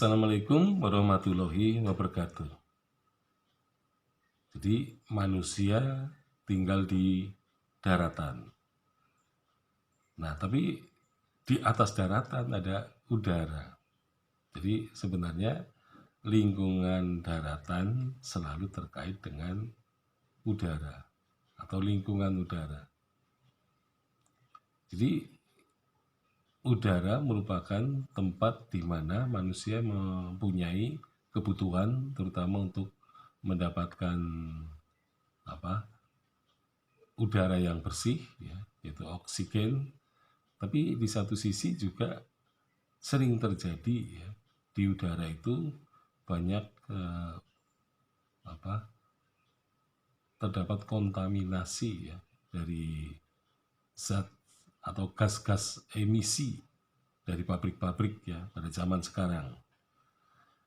Assalamualaikum warahmatullahi wabarakatuh. Jadi manusia tinggal di daratan. Nah, tapi di atas daratan ada udara. Jadi sebenarnya lingkungan daratan selalu terkait dengan udara atau lingkungan udara. Jadi udara merupakan tempat di mana manusia mempunyai kebutuhan, terutama untuk mendapatkan udara yang bersih, yaitu oksigen. Tapi di satu sisi juga sering terjadi di udara itu banyak terdapat kontaminasi dari zat atau gas-gas emisi dari pabrik-pabrik pada zaman sekarang.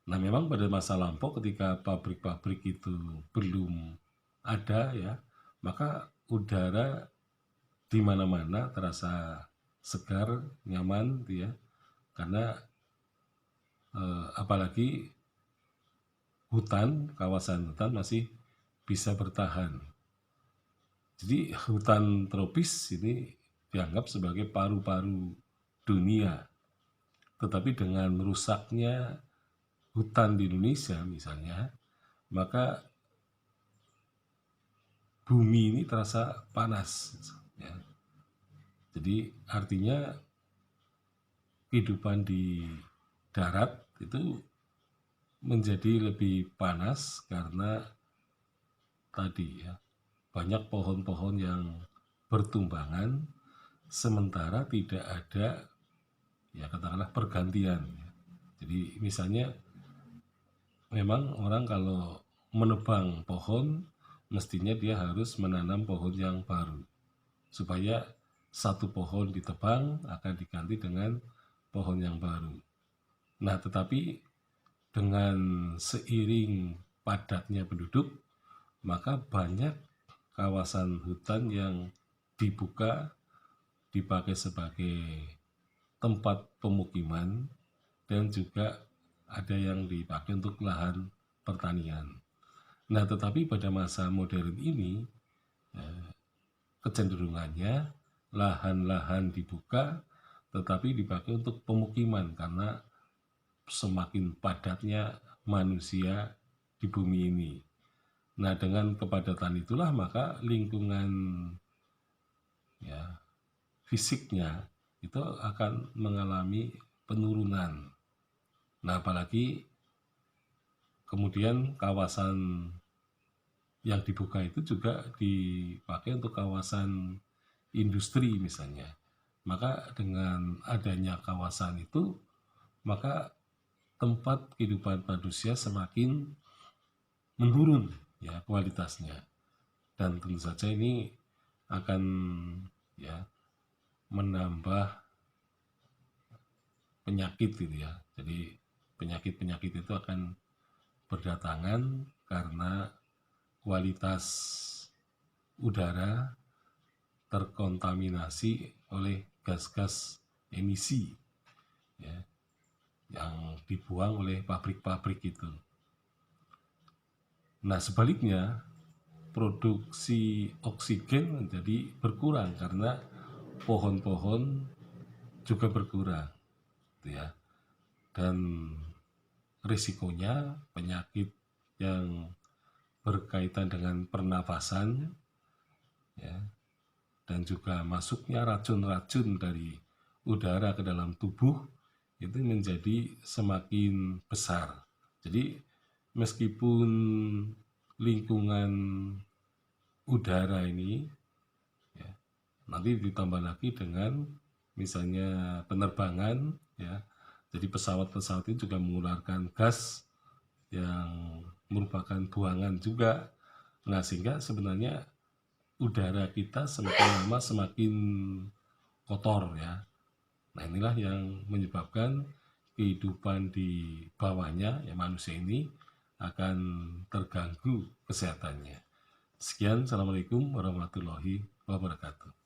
Nah, memang pada masa lampau ketika pabrik-pabrik itu belum ada maka udara di mana-mana terasa segar, nyaman karena apalagi kawasan hutan masih bisa bertahan. Jadi hutan tropis ini dianggap sebagai paru-paru dunia. Tetapi dengan rusaknya hutan di Indonesia misalnya, maka bumi ini terasa panas. Jadi artinya kehidupan di darat itu menjadi lebih panas karena tadi banyak pohon-pohon yang bertumbangan, sementara tidak ada katakanlah pergantian. Jadi misalnya memang orang kalau menebang pohon mestinya dia harus menanam pohon yang baru supaya satu pohon ditebang akan diganti dengan pohon yang baru. Nah, tetapi dengan seiring padatnya penduduk, maka banyak kawasan hutan yang dibuka dipakai sebagai tempat pemukiman dan juga ada yang dipakai untuk lahan pertanian. Nah, tetapi pada masa modern ini kecenderungannya lahan-lahan dibuka tetapi dipakai untuk pemukiman karena semakin padatnya manusia di bumi ini. Nah, dengan kepadatan itulah maka lingkungan fisiknya itu akan mengalami penurunan. Nah, apalagi kemudian kawasan yang dibuka itu juga dipakai untuk kawasan industri misalnya. Maka dengan adanya kawasan itu, maka tempat kehidupan manusia semakin menurun kualitasnya. Dan tentu saja ini akan menambah penyakit Jadi penyakit-penyakit itu akan berdatangan karena kualitas udara terkontaminasi oleh gas-gas emisi yang dibuang oleh pabrik-pabrik itu. Nah, sebaliknya produksi oksigen menjadi berkurang karena pohon-pohon juga berkurang dan risikonya penyakit yang berkaitan dengan pernafasan dan juga masuknya racun-racun dari udara ke dalam tubuh itu menjadi semakin besar. Jadi meskipun lingkungan udara ini nanti ditambah lagi dengan misalnya penerbangan jadi pesawat-pesawat itu juga mengeluarkan gas yang merupakan buangan juga. Nah, sehingga sebenarnya udara kita semakin lama semakin kotor Nah, inilah yang menyebabkan kehidupan di bawahnya manusia ini akan terganggu kesehatannya. Sekian, Assalamualaikum warahmatullahi wabarakatuh.